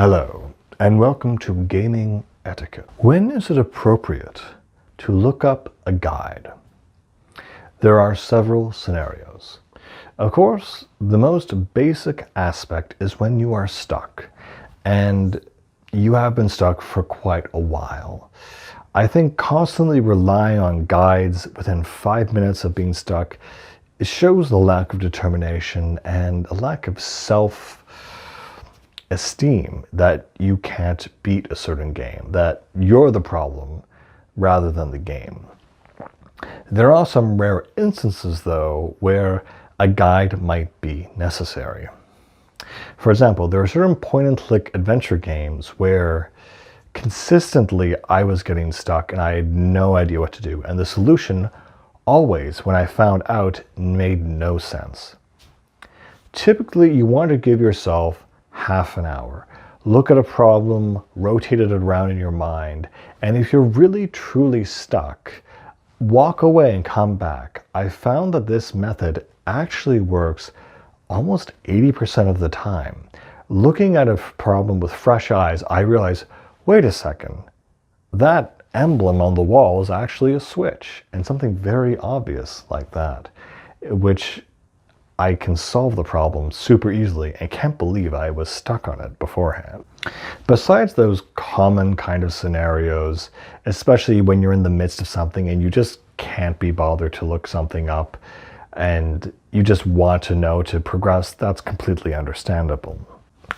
Hello, and welcome to Gaming Etiquette. When is it appropriate to look up a guide? There are several scenarios. Of course, the most basic aspect is when you are stuck, and you have been stuck for quite a while. I think constantly relying on guides within 5 minutes of being stuck, it shows the lack of determination and a lack of self-esteem that you can't beat a certain game, that you're the problem rather than the game. There are some rare instances, though, where a guide might be necessary. For example, there are certain point-and-click adventure games where consistently I was getting stuck and I had no idea what to do, and the solution always, when I found out, made no sense. Typically, you want to give yourself half an hour. Look at a problem, rotate it around in your mind, and if you're really truly stuck, walk away and come back. I found that this method actually works almost 80% of the time. Looking at a problem with fresh eyes, I realize, wait a second, that emblem on the wall is actually a switch, and something very obvious like that, which I can solve the problem super easily and can't believe I was stuck on it beforehand. Besides those common kind of scenarios, especially when you're in the midst of something and you just can't be bothered to look something up and you just want to know to progress, that's completely understandable.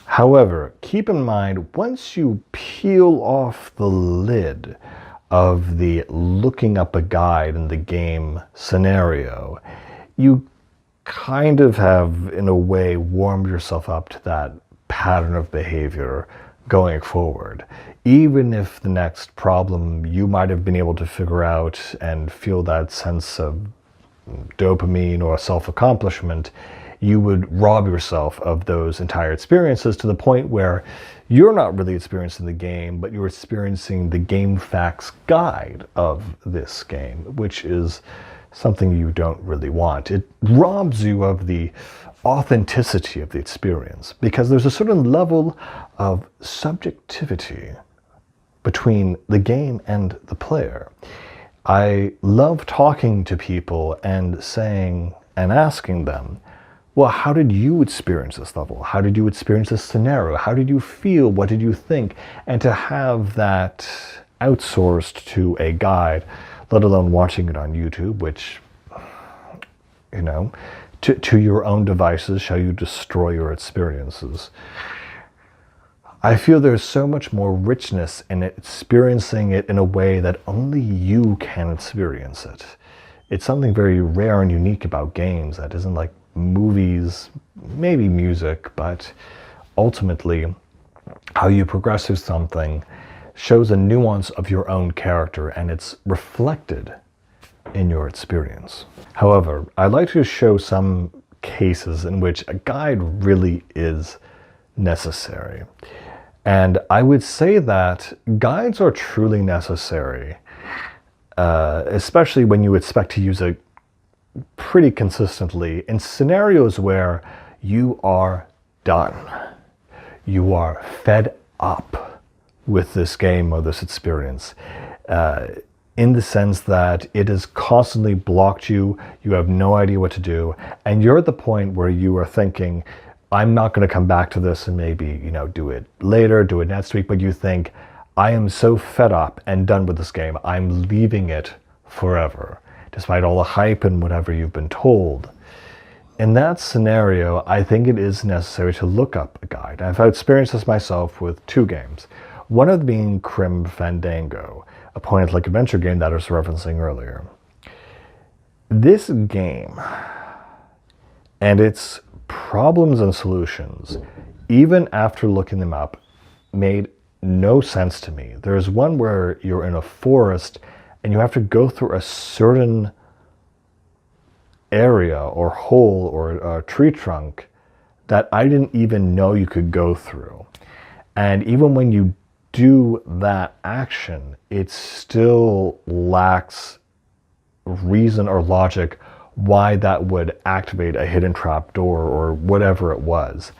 However, keep in mind, once you peel off the lid of the looking up a guide in the game scenario, you kind of have, in a way, warmed yourself up to that pattern of behavior going forward. Even if the next problem you might have been able to figure out and feel that sense of dopamine or self-accomplishment, you would rob yourself of those entire experiences to the point where you're not really experiencing the game, but you're experiencing the game facts guide of this game, which is something you don't really want. It robs you of the authenticity of the experience because there's a certain level of subjectivity between the game and the player. I love talking to people and saying and asking them, well, how did you experience this level? How did you experience this scenario? How did you feel? What did you think? And to have that outsourced to a guide, let alone watching it on YouTube, which, to your own devices, shall you destroy your experiences. I feel there's so much more richness in it, experiencing it in a way that only you can experience it. It's something very rare and unique about games that isn't like movies, maybe music, but ultimately how you progress through something shows a nuance of your own character and it's reflected in your experience. However, I'd like to show some cases in which a guide really is necessary. And I would say that guides are truly necessary, especially when you expect to use it pretty consistently in scenarios where you are done. You are fed up with this game or this experience, in the sense that it has constantly blocked you, you have no idea what to do, and you're at the point where you are thinking, I'm not going to come back to this and maybe, do it later, do it next week, but you think, I am so fed up and done with this game, I'm leaving it forever, despite all the hype and whatever you've been told. In that scenario, I think it is necessary to look up a guide. I've experienced this myself with 2 games. One of them being Grim Fandango, a point-and-click adventure game that I was referencing earlier. This game and its problems and solutions, even after looking them up, made no sense to me. There's one where you're in a forest and you have to go through a certain area or hole or a tree trunk that I didn't even know you could go through. And even when you do that action, it still lacks reason or logic why that would activate a hidden trap door or whatever it was.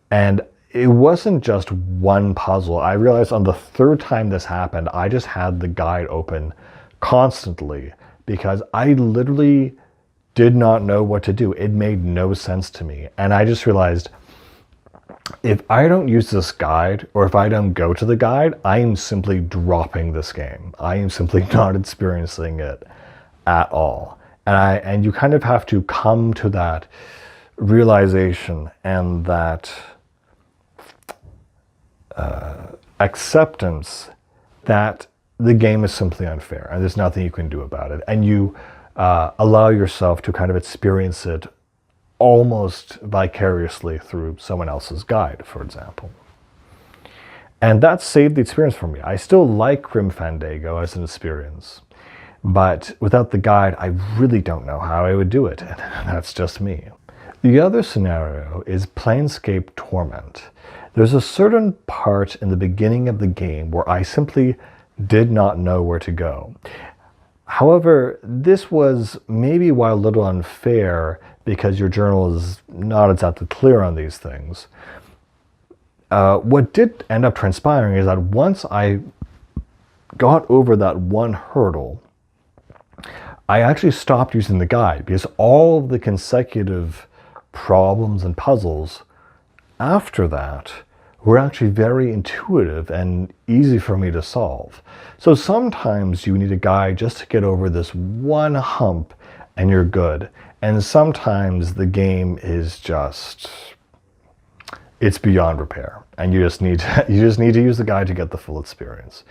And it wasn't just one puzzle. I realized on the third time this happened, I just had the guide open constantly because I literally did not know what to do. It made no sense to me. And I just realized if I don't use this guide, or if I don't go to the guide, I am simply dropping this game. I am simply not experiencing it at all. And you kind of have to come to that realization and that acceptance that the game is simply unfair and there's nothing you can do about it. And you allow yourself to kind of experience it almost vicariously through someone else's guide, for example. And that saved the experience for me. I still like Grim Fandango as an experience, but without the guide, I really don't know how I would do it. And that's just me. The other scenario is Planescape Torment. There's a certain part in the beginning of the game where I simply did not know where to go. However, this was maybe while a little unfair because your journal is not exactly clear on these things. What did end up transpiring is that once I got over that one hurdle, I actually stopped using the guide because all of the consecutive problems and puzzles after that were actually very intuitive and easy for me to solve. So sometimes you need a guide just to get over this one hump and you're good. And sometimes the game is just, it's beyond repair. And you just need to use the guide to get the full experience.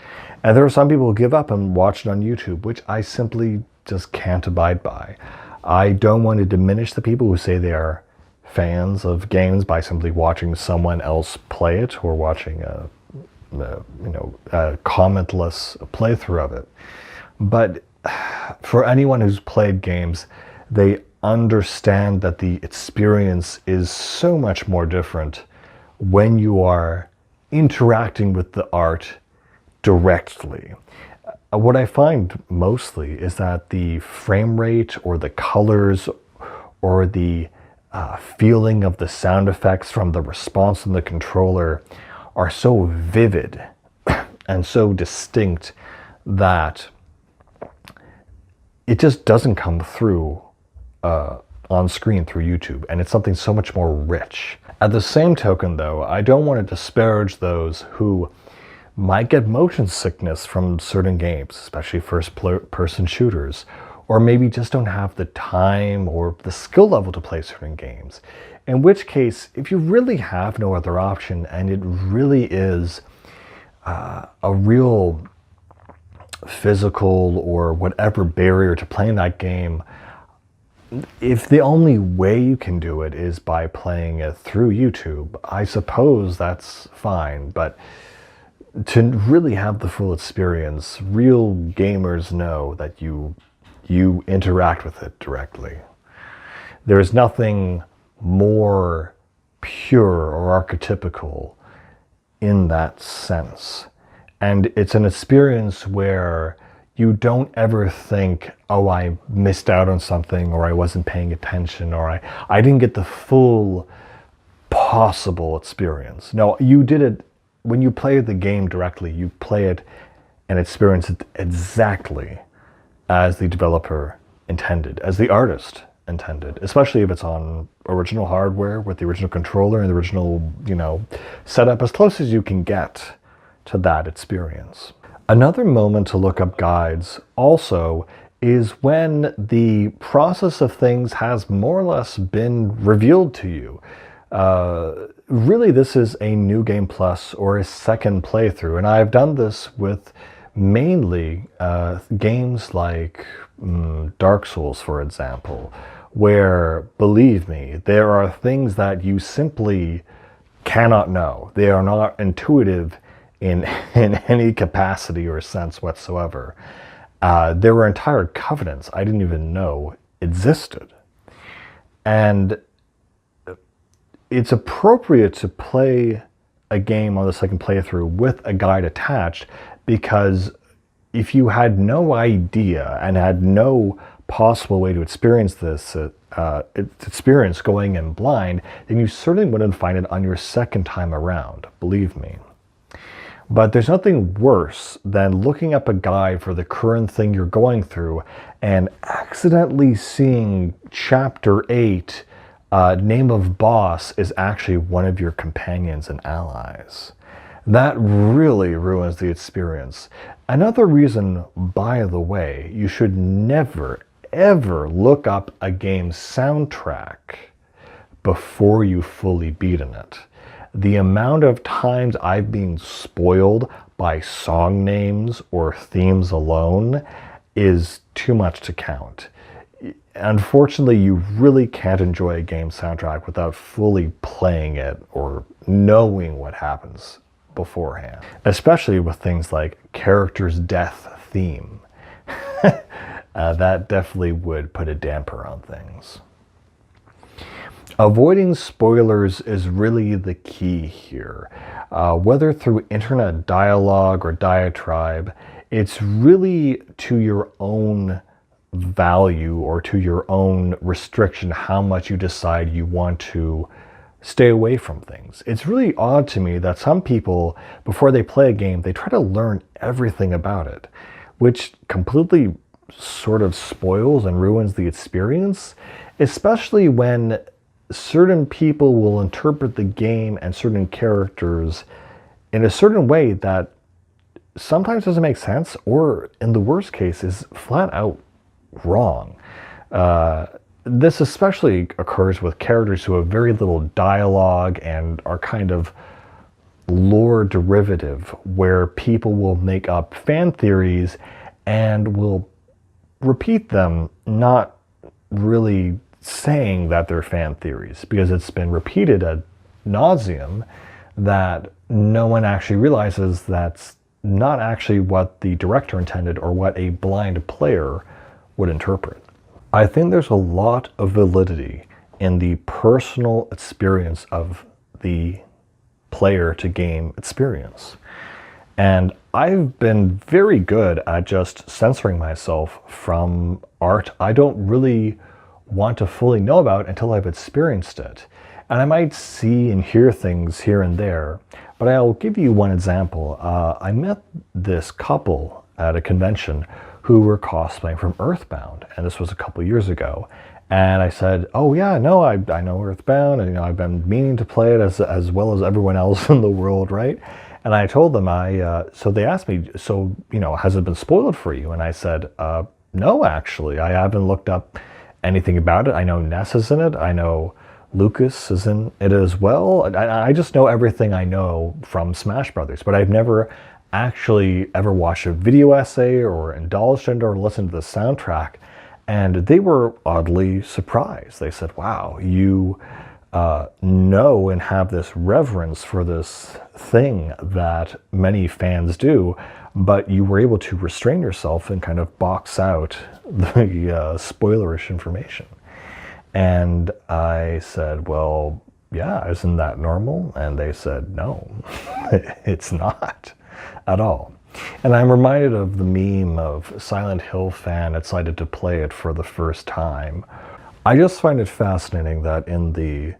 And there are some people who give up and watch it on YouTube, which I simply just can't abide by. I don't want to diminish the people who say they are fans of games by simply watching someone else play it or watching a commentless playthrough of it. But for anyone who's played games, they understand that the experience is so much more different when you are interacting with the art directly. What I find mostly is that the frame rate or the colors or the feeling of the sound effects from the response in the controller are so vivid and so distinct that it just doesn't come through on screen through YouTube, and it's something so much more rich. At the same token, though, I don't want to disparage those who might get motion sickness from certain games, especially first-person shooters, or maybe just don't have the time or the skill level to play certain games. In which case, if you really have no other option and it really is a real physical or whatever barrier to playing that game, if the only way you can do it is by playing it through YouTube, I suppose that's fine. But to really have the full experience, real gamers know that you interact with it directly. There's nothing more pure or archetypical in that sense. And it's an experience where you don't ever think, oh, I missed out on something, or I wasn't paying attention, or I didn't get the full possible experience. No, you did it. When you play the game directly, you play it and experience it exactly as the developer intended, as the artist intended, especially if it's on original hardware with the original controller and the original, setup, as close as you can get to that experience. Another moment to look up guides also is when the process of things has more or less been revealed to you. Really, this is a New Game Plus or a second playthrough, and I've done this with mainly games like Dark Souls, for example, where, believe me, there are things that you simply cannot know. They are not intuitive in any capacity or sense whatsoever. There were entire covenants I didn't even know existed. And it's appropriate to play a game on the second playthrough with a guide attached, because if you had no idea and had no possible way to experience this, experience going in blind, then you certainly wouldn't find it on your second time around, believe me. But there's nothing worse than looking up a guide for the current thing you're going through and accidentally seeing chapter 8, name of boss, is actually one of your companions and allies. That really ruins the experience. Another reason, by the way, you should never, ever look up a game's soundtrack before you've fully beaten it. The amount of times I've been spoiled by song names or themes alone is too much to count. Unfortunately, you really can't enjoy a game soundtrack without fully playing it or knowing what happens beforehand, especially with things like character's death theme. That definitely would put a damper on things. Avoiding spoilers is really the key here. Whether through internet dialogue or diatribe, it's really to your own value or to your own restriction how much you decide you want to stay away from things. It's really odd to me that some people, before they play a game, they try to learn everything about it, which completely sort of spoils and ruins the experience, especially when certain people will interpret the game and certain characters in a certain way that sometimes doesn't make sense, or in the worst case is flat out wrong. This especially occurs with characters who have very little dialogue and are kind of lore derivative, where people will make up fan theories and will repeat them, not really saying that they're fan theories, because it's been repeated ad nauseum that no one actually realizes that's not actually what the director intended or what a blind player would interpret. I think there's a lot of validity in the personal experience of the player to game experience. And I've been very good at just censoring myself from art I don't really want to fully know about until I've experienced it. And I might see and hear things here and there, but I'll give you one example. I met this couple at a convention who were cosplaying from Earthbound, and this was a couple years ago. And I said, "Oh yeah, no, I know Earthbound, and I've been meaning to play it as well as everyone else in the world, right?" And I told them so they asked me, "So, has it been spoiled for you?" And I said, "No, actually, I haven't looked up anything about it. I know Ness is in it. I know Lucas is in it as well. I just know everything I know from Smash Brothers, but I've never actually ever watched a video essay or indulged in or listened to the soundtrack." And they were oddly surprised. They said, "Wow, you know and have this reverence for this thing that many fans do, but you were able to restrain yourself and kind of box out the spoilerish information." And I said, "Well, yeah, isn't that normal?" And they said, "No, it's not at all." And I'm reminded of the meme of Silent Hill fan excited to play it for the first time. I just find it fascinating that in the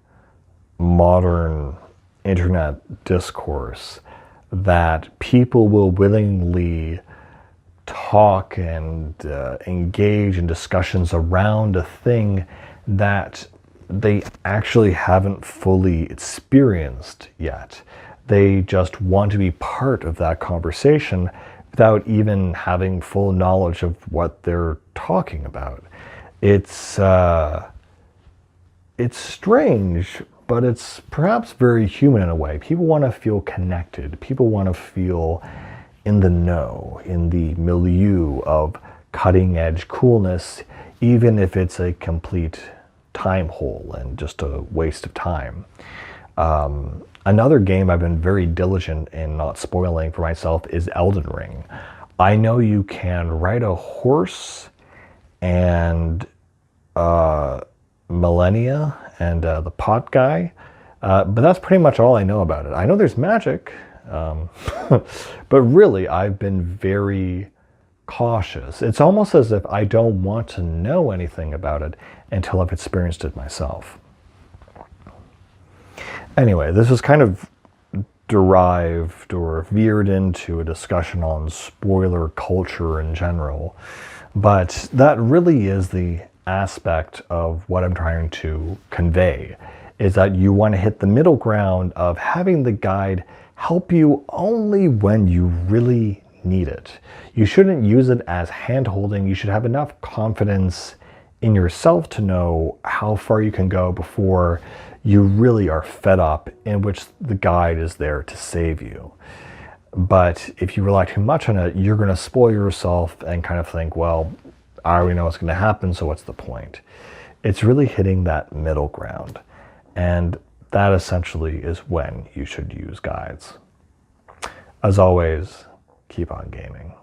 modern internet discourse that people will willingly talk and engage in discussions around a thing that they actually haven't fully experienced yet. They just want to be part of that conversation without even having full knowledge of what they're talking about. It's strange, but it's perhaps very human in a way. People want to feel connected. People want to feel in the know, in the milieu of cutting edge coolness, even if it's a complete time hole and just a waste of time. Another game I've been very diligent in not spoiling for myself is Elden Ring. I know you can ride a horse and Millennia and the pot guy, but that's pretty much all I know about it. I know there's magic, but really I've been very cautious. It's almost as if I don't want to know anything about it until I've experienced it myself. Anyway, this is kind of derived or veered into a discussion on spoiler culture in general, but that really is the aspect of what I'm trying to convey, is that you want to hit the middle ground of having the guide help you only when you really need it. You shouldn't use it as hand-holding. You should have enough confidence in yourself to know how far you can go before you really are fed up, in which the guide is there to save you. But if you rely too much on it, you're going to spoil yourself and kind of think, well, I already know what's going to happen, so what's the point? It's really hitting that middle ground. And that essentially is when you should use guides. As always, keep on gaming.